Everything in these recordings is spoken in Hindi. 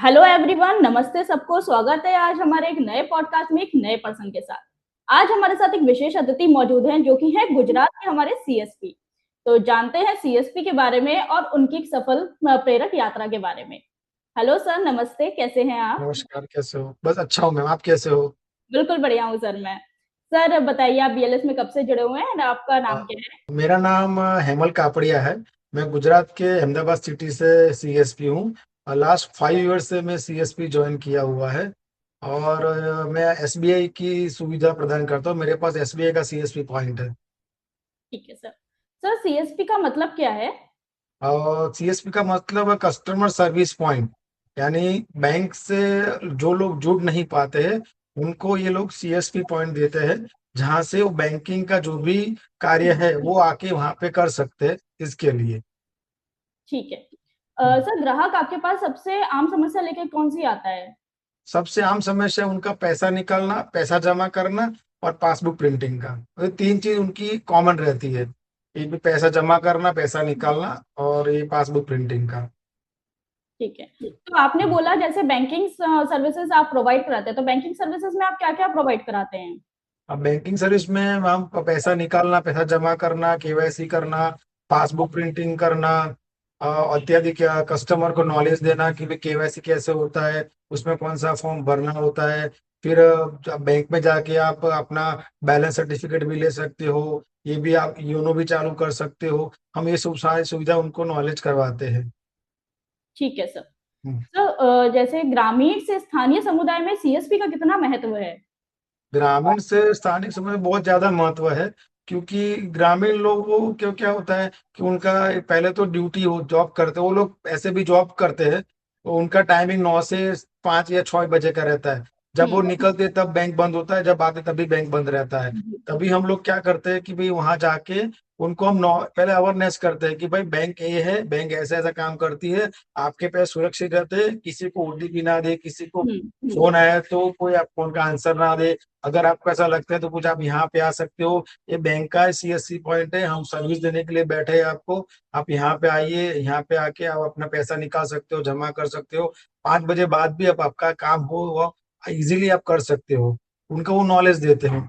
हेलो एवरीवन, नमस्ते सबको। स्वागत है आज हमारे एक नए पॉडकास्ट में एक नए पर्सन के साथ। आज हमारे साथ एक विशेष अतिथि मौजूद हैं जो कि है गुजरात के हमारे सीएसपी। तो जानते हैं सीएसपी के बारे में और उनकी एक सफल प्रेरक यात्रा के बारे में। हेलो सर, नमस्ते, कैसे हैं आप? नमस्कार, कैसे हो? बस अच्छा हूँ मैम, आप कैसे हो? बिल्कुल बढ़िया हूँ सर मैं। सर बताइए, आप बीएलएस में कब से जुड़े हुए हैं और आपका नाम अ, क्या है? मेरा नाम हेमल कापड़िया है। मैं गुजरात के अहमदाबाद सिटी से सीएसपी हूँ। लास्ट 5 ईयर से मैं सीएसपी ज्वाइन किया हुआ है। और मैं एसबीआई की सुविधा प्रदान करता हूँ। मेरे पास एसबीआई का सीएसपी पॉइंट है। ठीक है सर। सर सीएसपी का मतलब क्या है? और सीएसपी का मतलब है कस्टमर सर्विस पॉइंट। यानी बैंक से जो लोग जुड़ नहीं पाते हैं, उनको ये लोग सीएसपी पॉइंट देते हैं, जहां से वो बैंकिंग का जो भी कार्य है वो आके वहां पे कर सकते हैं इसके लिए। ठीक है। हम्म। सर ग्राहक आपके पास सबसे आम समस्या लेके कौन सी आता है? सबसे आम समस्या उनका पैसा निकालना, पैसा जमा करना और पासबुक प्रिंटिंग का। ये तीन चीज उनकी कॉमन रहती है। एक भी पैसा जमा करना, पैसा निकालना और ये पासबुक प्रिंटिंग का। ठीक है। तो आपने बोला जैसे बैंकिंग सर्विसेज आप प्रोवाइड कराते हैं, तो बैंकिंग सर्विसेज में आप क्या-क्या प्रोवाइड कराते हैं? अब बैंकिंग सर्विस में हम पैसा निकालना, पैसा जमा करना, केवाईसी करना, पासबुक प्रिंटिंग करना, इत्यादि। क्या कस्टमर को नॉलेज देना कि भाई केवाईसी कैसे होता है, उसमें कौन सा फॉर्म भरना होता है। फिर बैंक में जाके आप अपना बैलेंस सर्टिफिकेट भी ले सकते हो। ये भी आप योनो भी चालू कर सकते हो। हम ये सब सारी सुविधा उनको नॉलेज करवाते हैं। ठीक है सर। हम्म। सर जैसे ग्रामीण से स्थानीय समुदाय में सीएसपी का कितना महत्व है? ग्रामीण से स्थानिक समय में बहुत ज्यादा महत्व है। क्योंकि ग्रामीण लोगों को क्यों क्या होता है कि उनका पहले तो ड्यूटी हो, जॉब करते हैं वो लोग, ऐसे भी जॉब करते हैं, तो उनका टाइमिंग 9 से 5 या 6 बजे का रहता है। जब वो हुँ। निकलते तब बैंक बंद होता है, जब आते तभी बैंक बंद रहता है। जी। तभी हम लोग क्या करते हैं कि भाई वहां जाके उनको हम पहले अवेयरनेस करते हैं कि भाई बैंक ये है, बैंक ऐसा ऐसा काम करती है। आपके पैसे सुरक्षित रहते हैं, किसी को ओटीपी ना दे, किसी को हुँ। फोन आया तो कोई आप फोन का आंसर ना दे। अगर आपको ऐसा लगता है तो कुछ आप यहाँ पे आ सकते हो। ये बैंक का सीएससी पॉइंट है, हम सर्विस देने के लिए बैठे हैं आपको। आप यहाँ पे आइए, यहाँ पे आके आप अपना पैसा निकाल सकते हो, जमा कर सकते हो। 5 बजे बाद भी आप आपका काम हो वो इजीली आप कर सकते हो। उनको वो नॉलेज देते हैं।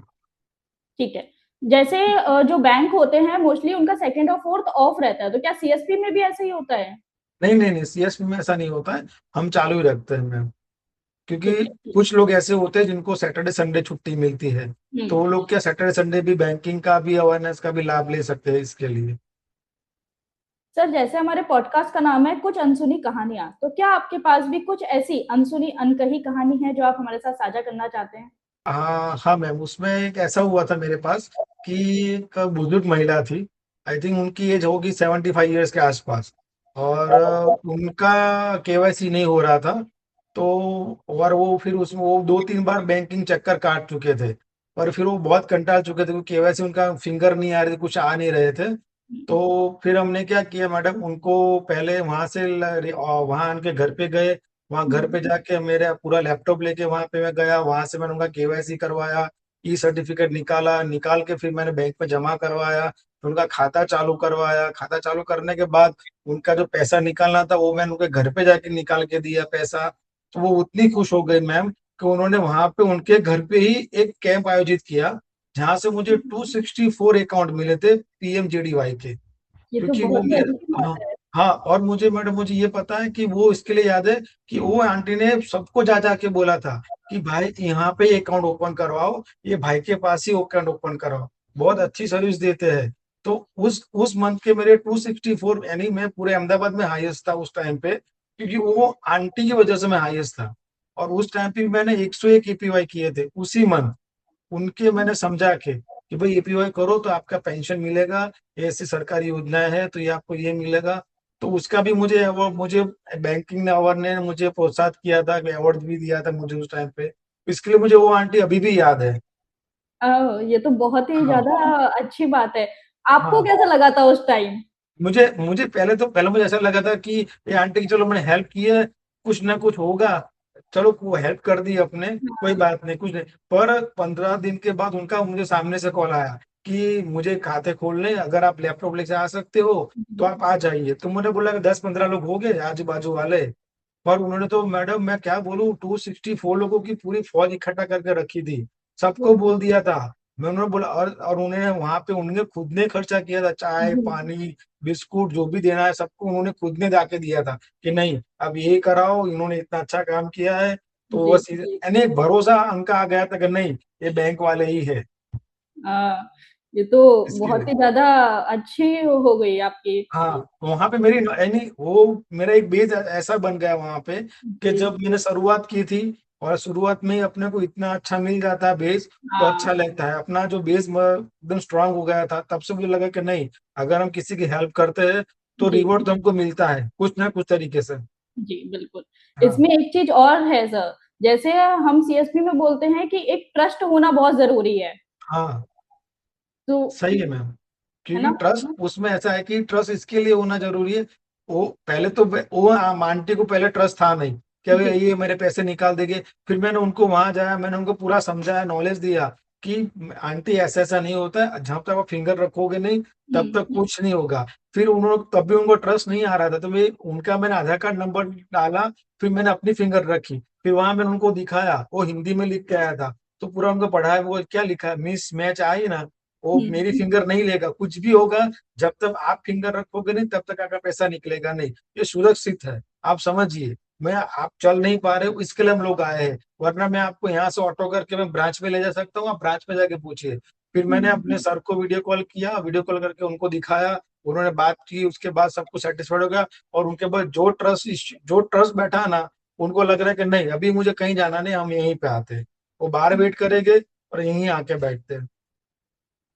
ठीक है। जैसे जो बैंक होते हैं मोस्टली उनका सेकंड और फोर्थ ऑफ रहता है, तो क्या सीएसपी में भी ऐसा ही होता है? नहीं नहीं नहीं, सीएसपी में ऐसा नहीं होता है। हम चालू ही रखते हैं मैम। क्योंकि ठीक है। कुछ लोग ऐसे होते हैं जिनको सैटरडे संडे छुट्टी मिलती है। हुँ। तो वो लोग क्या सैटरडे संडे भी बैंकिंग का भी अवेयरनेस का भी लाभ ले सकते हैं इसके लिए। सर जैसे हमारे पॉडकास्ट का नाम है कुछ अनसुनी कहानियाँ, तो क्या आपके पास भी कुछ ऐसी अनसुनी, अनकही कहानी है जो आप हमारे साथ साझा करना चाहते हैं? हाँ हाँ मैम, उसमें एक ऐसा हुआ था मेरे पास कि एक बुजुर्ग महिला थी। आई थिंक उनकी एज होगी 75 ईयर्स के आसपास। और उनका केवाईसी नहीं हो रहा था। तो और वो फिर उसमें वो 2-3 बार बैंकिंग चक्कर काट चुके थे। पर फिर वो बहुत कंटाल चुके थे क्योंकि केवाईसी उनका फिंगर नहीं आ रही थी, कुछ आ नहीं रहे थे। तो फिर हमने क्या किया मैडम, उनको पहले वहां से वहां उनके घर पे गए। वहां घर पे जाके मेरा पूरा लैपटॉप लेके वहां पे मैं गया, वहां से मैंने उनका केवाईसी करवाया। ई सर्टिफिकेट निकाला, निकाल के फिर मैंने बैंक में जमा करवाया, फिर उनका खाता चालू करवाया। खाता चालू करने के बाद उनका जो पैसा निकालना था वो मैंने उनके घर पे जाके निकाल के दिया पैसा। तो वो उतनी खुश हो गई मैम कि उन्होंने वहां पे उनके घर पे ही एक कैंप आयोजित किया, जहां से मुझे 264 अकाउंट मिले थे पीएमजेडीवाई के। ये तो क्योंकि वो बहुत ही मेरे, अच्छी बात हाँ है। हाँ, और मुझे मैडम मुझे ये पता है कि वो इसके लिए याद है कि वो आंटी ने सबको जा जा के बोला था कि भाई यहाँ पे अकाउंट ओपन करवाओ, ये भाई के पास ही अकाउंट ओपन कराओ, बहुत अच्छी सर्विस देते हैं। तो उस मंथ के मेरे 264, यानी मैं पूरे अहमदाबाद में हाईएस्ट था उस टाइम पे, क्योंकि वो आंटी की वजह से मैं हाईएस्ट था। और उस टाइम पे मैंने 101 एपीवाई किए थे उसी मंथ। उनके मैंने समझा के कि भाई एपीवाई करो तो आपका पेंशन मिलेगा, ऐसी सरकारी योजनाएं है तो ये आपको ये मिलेगा। तो उसका भी मुझे अवार्ड, मुझे बैंकिंग ने अवार्ड ने मुझे प्रोत्साहित किया था, अवार्ड भी दिया था मुझे उस टाइम पे। इसके लिए मुझे वो आंटी अभी भी याद है। ये तो बहुत ही हाँ ज़्यादा अच्छी बात है। आपको हाँ। कैसा लगा था उस टाइम? मुझे मुझे पहले मुझे ऐसा लगा था कि ये आंटी की चलो मैंने हेल्प की है, कुछ ना कुछ होगा। चलो वो हेल्प कर दी अपने, कोई हाँ। बात नहीं, कुछ नहीं। पर 15 दिन के बाद उनका मुझे सामने से कॉल आया कि मुझे खाते खोलने, अगर आप लैपटॉप लेके आ सकते हो तो आप आ जाइए। तो मैंने बोला कि 10-15 लोग हो गए आजू बाजू वाले। पर उन्होंने तो मैडम मैं क्या बोलूं 264 लोगों की पूरी फौज इकट्ठा करके रखी थी, सबको बोल दिया था। मैं उन्होंने बोला और उन्होंने वहां पे उन्होंने खुद ने खर्चा किया था, चाय जी पानी बिस्कुट जो भी देना है सबको उन्होंने खुद ने जाके दिया था कि नहीं अब ये कराओ, इन्होंने इतना अच्छा काम किया है। तो जी। बस यानी एक भरोसा उनका आ गया था कि नहीं ये बैंक वाले ही है। हाँ, ये तो इसके बहुत लिए ही ज्यादा अच्छी हो गई आपकी। हाँ वहां पे मेरी यानी वो मेरा एक बेस ऐसा बन गया वहां पे कि जी जब मैंने शुरुआत की थी और शुरुआत में ही अपने को इतना अच्छा मिल जाता है बेस, तो हाँ। अच्छा लगता है। अपना जो बेस एकदम स्ट्रांग हो गया था तब से मुझे लगा कि नहीं अगर हम किसी की हेल्प करते हैं तो जी रिवॉर्ड तो हमको मिलता है कुछ ना कुछ तरीके से। जी बिल्कुल। हाँ इसमें एक चीज और है सर, जैसे हम सीएसपी में बोलते हैं कि एक ट्रस्ट होना बहुत जरूरी है। हाँ तो सही है मैम, है क्योंकि ना। ट्रस्ट उसमें ऐसा है कि ट्रस्ट इसके लिए होना जरूरी है। वो पहले तो वो आंटी को पहले ट्रस्ट था नहीं कि अभी जी ये मेरे पैसे निकाल देंगे। फिर मैंने उनको वहां जाया, मैंने उनको पूरा समझाया, नॉलेज दिया कि आंटी ऐसा ऐसा नहीं होता है, जब तक आप फिंगर रखोगे नहीं तब तक हम्म कुछ नहीं होगा। फिर उन्होंने तब भी उनको ट्रस्ट नहीं आ रहा था, तो मैं उनका मैंने आधार कार्ड नंबर डाला, फिर मैंने अपनी फिंगर रखी, फिर वहां मैंने उनको दिखाया, वो हिंदी में लिख के आया था। तो पूरा उनको पढ़ाया, वो क्या लिखा है मिस मैच आई ना, वो मेरी हम्म। फिंगर नहीं लेगा, कुछ भी होगा जब तक आप फिंगर रखोगे नहीं तब तक आपका पैसा निकलेगा नहीं। ये सुरक्षित है, आप समझिए। मैं आप चल नहीं पा रहे हो इसके लिए हम लोग आए हैं, वरना मैं आपको यहाँ से ऑटो करके मैं ब्रांच में ले जा सकता हूँ, आप ब्रांच में जाके पूछिए। फिर मैंने अपने सर को वीडियो कॉल किया, वीडियो कॉल करके उनको दिखाया, उन्होंने बात की, उसके बाद सबको सेटिस्फाइड हो गया। और उनके बाद जो ट्रस्ट बैठा ना, उनको लग रहा है कि नहीं अभी मुझे कहीं जाना नहीं, हम यहीं पे आते हैं, वो बाहर वेट करेंगे और यहीं आके बैठते हैं।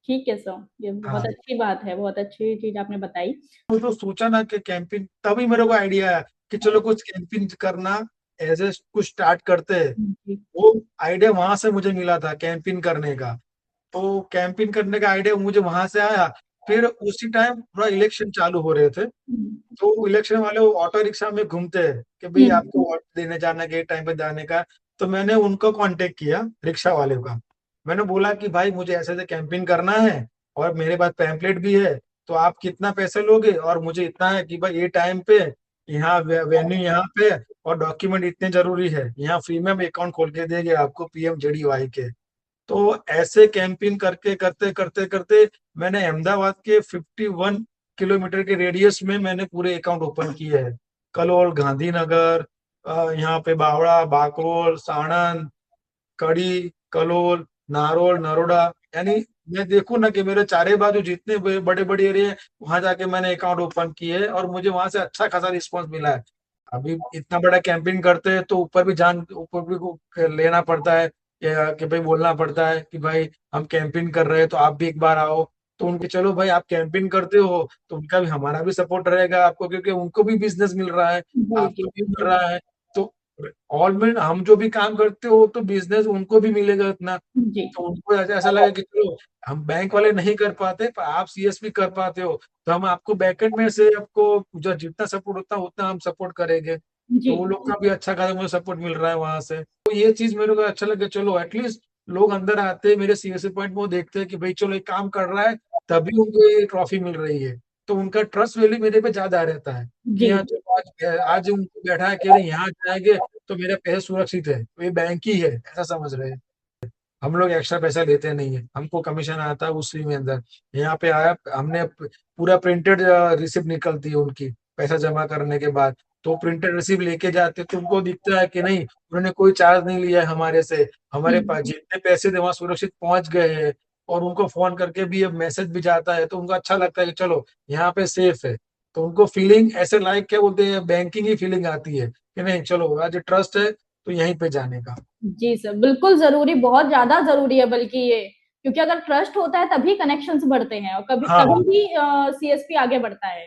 ठीक है सर, ये बहुत हाँ अच्छी बात है, बहुत अच्छी चीज आपने बताई। वो तो सोचा ना कि कैंपिंग, तभी मेरे को आइडिया आया कि चलो कुछ कैंपिंग करना, एज ए कुछ स्टार्ट करते हैं। जी वो आइडिया वहां से मुझे मिला था कैंपिंग करने का। तो कैंपिंग करने का आइडिया मुझे वहां से आया। फिर उसी टाइम पूरा इलेक्शन चालू हो रहे थे, तो इलेक्शन वाले वो ऑटो रिक्शा में घूमते हैं कि भाई हम्म आपको वोट देने जाना है, टाइम पे जाने का। तो मैंने उनको कांटेक्ट किया रिक्शा वाले का, मैंने बोला कि भाई मुझे ऐसे ऐसे कैंपिंग करना है और मेरे पास पैम्पलेट भी है, तो आप कितना पैसे लोगे, और मुझे इतना है कि भाई ये टाइम पे यहाँ वेन्यू यहाँ पे, और डॉक्यूमेंट इतने जरूरी है, यहाँ फ्री में हम अकाउंट खोल के देंगे आपको PMJDY के। तो ऐसे कैंपिंग करके करते करते करते मैंने अहमदाबाद के 51 किलोमीटर के रेडियस में मैंने पूरे अकाउंट ओपन किए हैं। कलोल, गांधीनगर, यहाँ पे बावड़ा, बाकरोल, साणंद, कड़ी, कलोल, नारोल, नरोडा, यानी मैं देखूं ना कि मेरे चारे बाजू जितने बड़े बड़े एरिया है वहां जाके मैंने अकाउंट ओपन किए है, और मुझे वहां से अच्छा खासा रिस्पॉन्स मिला है। अभी इतना बड़ा कैंपिंग करते हैं तो ऊपर भी को लेना पड़ता है, कि भाई बोलना पड़ता है कि भाई हम कैंपिंग कर रहे हैं तो आप भी एक बार आओ। तो उनके चलो भाई आप कैंपिंग करते हो तो उनका भी हमारा भी सपोर्ट रहेगा आपको, क्योंकि उनको भी बिजनेस मिल रहा है, जी जी आपको भी मिल रहा है। तो ऑल में हम जो भी काम करते हो तो बिजनेस उनको भी मिलेगा इतना। जी तो उनको ऐसा ऐसा लगा कि चलो हम बैंक वाले नहीं कर पाते पर आप CSP कर पाते हो, तो हम आपको बैकएंड में से आपको जो जितना सपोर्ट होता है उतना हम सपोर्ट करेंगे। जी तो वो लोग का भी अच्छा खासा मुझे सपोर्ट मिल रहा है वहां से। तो ये चीज मेरे को अच्छा लगे, चलो एटलीस्ट लोग अंदर आते हैं मेरे CSP पॉइंट में, वो देखते हैं कि भाई चलो एक काम कर रहा है तभी उनको ये ट्रॉफी मिल रही है। तो उनका ट्रस्ट वैल्यू मेरे पे ज्यादा रहता है कि जी हाँ चलो आज उनको बैठा है कि अरे यहाँ जाएंगे तो मेरे पैसे सुरक्षित है, तो ये बैंक ही है ऐसा समझ रहे हैं। हम लोग एक्स्ट्रा पैसा लेते नहीं है, हमको कमीशन आता है उसी में अंदर। यहाँ पे आया हमने पूरा प्रिंटेड रिसिप्ट निकलती है उनकी पैसा जमा करने के बाद। तो प्रिंटेड रिसिप्ट लेके जाते तो उनको दिखता है कि नहीं उन्होंने कोई चार्ज नहीं लिया है हमारे से, हमारे हम्म, पास जितने पैसे थे वहां सुरक्षित पहुंच गए हैं। और उनको फोन करके भी अब मैसेज भी जाता है तो उनको अच्छा लगता है कि चलो यहाँ पे सेफ है। तो उनको फीलिंग ऐसे लाइक क्या बोलते हैं बैंकिंग ही फीलिंग आती है कि नहीं चलो आज ट्रस्ट है तो यहीं पे जाने का। जी सर, बिल्कुल जरूरी, बहुत ज्यादा जरूरी है बल्कि ये, क्योंकि अगर ट्रस्ट होता है तभी कनेक्शंस बढ़ते हैं और कभी हाँ तभी भी सीएसपी आगे बढ़ता है।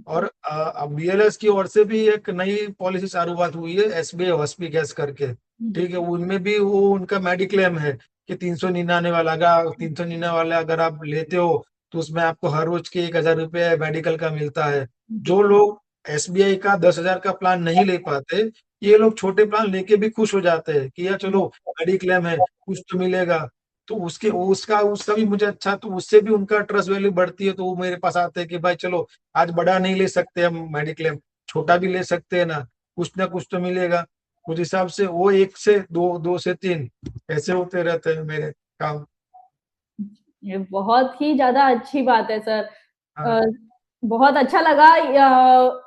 और अब BLS की ओर से भी एक नई पॉलिसी चालूआत हुई है, SBI हॉस्पिटैल्स करके। जी ठीक है, उनमें भी वो उनका मेडिक्लेम है कि 399 वाला, अगर 399 वाला अगर आप लेते हो तो उसमें आपको हर रोज के 1,000 रुपये मेडिकल का मिलता है। जी जो लोग SBI का 10,000 का प्लान नहीं ले पाते, ये लोग छोटे प्लान लेके भी खुश हो जाते हैं कि यार चलो मेडिक्लेम है कुछ तो मिलेगा। तो उसके उसका उसका भी मुझे अच्छा, तो उससे भी उनका ट्रस्ट वैल्यू बढ़ती है, तो वो मेरे पास आते हैं कि भाई चलो आज बड़ा नहीं ले सकते हम मेडिक्लेम, छोटा भी ले सकते हैं ना, कुछ ना कुछ तो मिलेगा। उस हिसाब से वो 1 से 2, 2 से 3 ऐसे होते रहते हैं मेरे काम। ये बहुत ही ज़्यादा अच्छी बात है सर। हाँ। अ, बहुत अच्छा लगा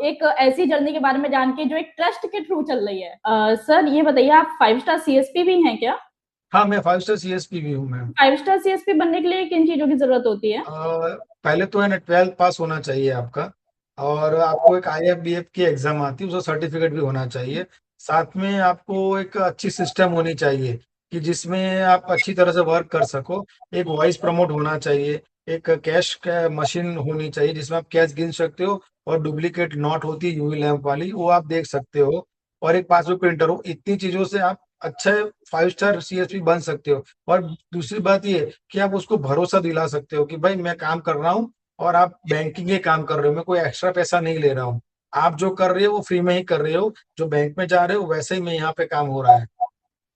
एक ऐसी जर्नी के बारे में जान के जो एक ट्रस्ट के थ्रू चल रही है। सर ये बताइए आप 5 स्टार सीएसपी भी हैं क्या? हाँ, मैं 5 स्टार सीएसपी भी हूँ मैम। 5 स्टार सीएसपी बनने के लिए किन चीज़ों की ज़रूरत होती है? पहले तो है ना 12th पास होना चाहिए आपका, और आपको एक आईएफबीएफ की एग्जाम आती है, उसका सर्टिफिकेट भी होना चाहिए। साथ में आपको एक अच्छी सिस्टम होनी चाहिए कि जिसमें आप अच्छी तरह से वर्क कर सको। एक वॉइस प्रमोट होना चाहिए, एक कैश का मशीन होनी चाहिए जिसमें आप कैश गिन सकते हो, और डुप्लीकेट नोट होती है यूवी लैंप वाली, वो आप देख सकते हो, और एक पासबुक प्रिंटर हो। इतनी चीजों से आप अच्छे 5 स्टार सीएसपी बन सकते हो। और दूसरी बात ये कि आप उसको भरोसा दिला सकते हो कि भाई मैं काम कर रहा हूँ, और आप बैंकिंग के काम कर रहे हो, मैं कोई एक्स्ट्रा पैसा नहीं ले रहा हूँ। आप जो कर रहे हो वो फ्री में ही कर रहे हो, जो बैंक में जा रहे हो वैसे ही मैं यहाँ पे काम हो रहा है।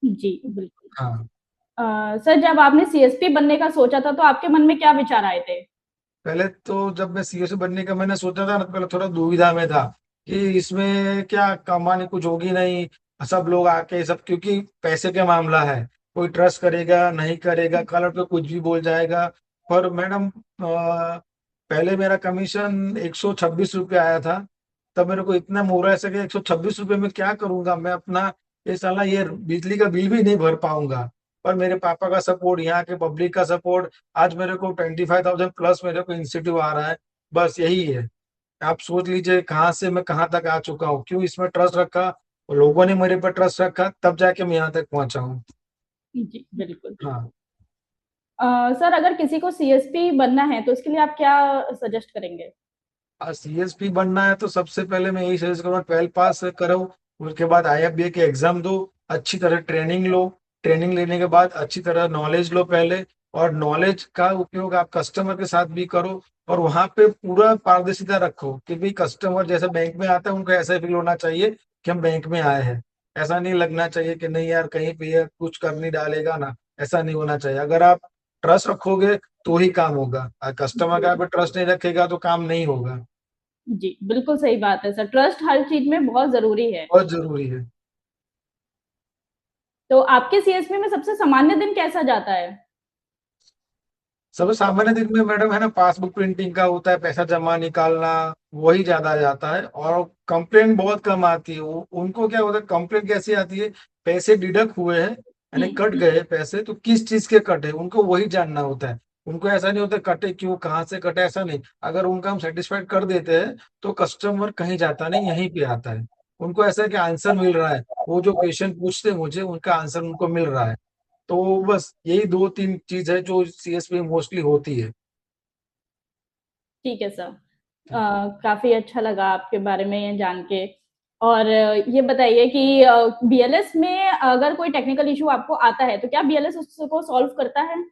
जी, बिल्कुल। हाँ। सर जब आपने सीएसपी बनने का सोचा था तो आपके मन में क्या विचार आए थे? पहले तो जब मैं सीएससी बनने का मैंने सोचा था ना, तो पहले थोड़ा दुविधा में था कि इसमें क्या कमाने कुछ होगी नहीं, सब लोग आके सब, क्योंकि पैसे का मामला है, कोई ट्रस्ट करेगा नहीं करेगा, कलर पे कुछ भी बोल जाएगा। पर मैडम पहले मेरा कमीशन 126 रुपये आया था, तब मेरे को इतना मोरा ऐसा कि 126 रुपये में क्या करूंगा मैं अपना, ये साला ये बिजली का बिल भी नहीं भर पाऊंगा। पर मेरे पापा का सपोर्ट, यहाँ के पब्लिक का सपोर्ट, आज मेरे को 25,000 प्लस मेरे को इंसेंटिव आ रहा है। बस यही है। आप सोच लीजिए कहाँ से मैं कहाँ तक आ चुका हूँ, क्यों इसमें ट्रस्ट रखा, और लोगों ने मेरे पर ट्रस्ट रखा, तब जाके मैं यहाँ तक पहुंचा हूँ। जी, बिल्कुल, बिल्कुल। हाँ। सर अगर किसी को सीएसपी बनना है तो उसके लिए आप क्या सजेस्ट करेंगे? सीएसपी बनना है तो सबसे पहले मैं यही सजेस्ट करूँगा, 12 पास करो, उसके बाद आईएफबीए की एग्जाम दो, अच्छी तरह ट्रेनिंग लो। ट्रेनिंग लेने के बाद अच्छी तरह नॉलेज लो पहले, और नॉलेज का उपयोग आप कस्टमर के साथ भी करो, और वहां पे पूरा पारदर्शिता रखो कि भाई कस्टमर जैसे बैंक में आता है उनको ऐसा फील होना चाहिए कि हम बैंक में आए हैं। ऐसा नहीं लगना चाहिए कि नहीं यार कहीं पे ये कुछ कर नहीं डालेगा ना, ऐसा नहीं होना चाहिए। अगर आप ट्रस्ट रखोगे तो ही काम होगा, कस्टमर का जी, पे ट्रस्ट नहीं रखेगा तो काम नहीं होगा। जी, बिल्कुल सही बात है सर। ट्रस्ट हर चीज़ में बहुत ज़रूरी है। बहुत जरूरी है। तो आपके सीएसपी में सबसे सामान्य दिन कैसा जाता है? सबसे सामान्य दिन में मैडम है ना, पासबुक प्रिंटिंग का होता है, पैसा जमा निकालना, वही ज्यादा जाता है। और कंप्लेन बहुत कम आती है। उनको क्या होता है, कंप्लेन कैसी आती है, पैसे डिडक्ट हुए हैं यानी कट गए पैसे, तो किस चीज के कटे उनको वही जानना होता है। उनको ऐसा नहीं होता कटे क्यों, कहाँ से कटे, ऐसा नहीं। अगर उनका हम सेटिस्फाइड कर देते हैं तो कस्टमर कहीं जाता नहीं, यहीं पे आता है। उनको ऐसा है कि आंसर मिल रहा है, वो जो क्वेश्चन पूछते हैं मुझे उनका आंसर उनको मिल रहा है। तो बस यही 2-3 चीज है जो सीएसपी में मोस्टली होती है। ठीक है सर। काफ़ी अच्छा लगा आपके बारे में ये जान के। और ये बताइए कि बीएलएस में अगर कोई टेक्निकल इश्यू आपको आता है, तो क्या बीएलएस उसको सॉल्व करता है?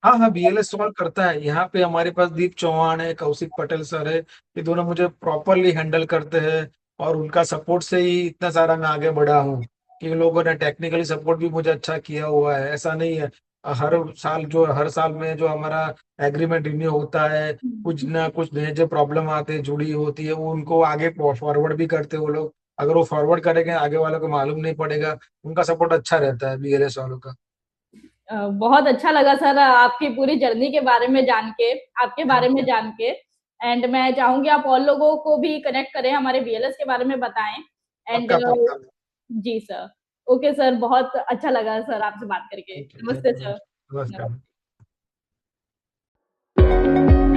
हाँ हाँ, बीएलएस सॉल्व करता है। यहाँ पे हमारे पास दीप चौहान है, कौशिक पटेल सर है, ये दोनों मुझे प्रॉपरली हैंडल करते हैं। और उनका सपोर्ट से ही इतना सारा मैं आगे बढ़ा हूँ, कि इन लोगों ने टेक्निकली सपोर्ट भी मुझे अच्छा किया हुआ है। ऐसा नहीं है, हर साल में जो हमारा एग्रीमेंट रिन्यू होता है, कुछ ना कुछ नए जो प्रॉब्लम आते हैं जुड़ी होती है, वो उनको आगे फॉरवर्ड भी करते हैं वो लोग। अगर वो फॉरवर्ड करेंगे आगे वालों को मालूम नहीं पड़ेगा। उनका सपोर्ट अच्छा रहता है बीएलएस वालों का। बहुत अच्छा लगा सर आपकी पूरी जर्नी के बारे में जान के, आपके बारे थैंक में यू। जान के। एंड मैं चाहूंगी आप और लोगों को भी कनेक्ट करें, हमारे बीएलएस के बारे में बताएं। एंड पक्का पक्का। जी सर। ओके सर, बहुत अच्छा लगा सर आपसे बात करके। थैंक यू, नमस्ते थैंक यू। सर। नमस्कार।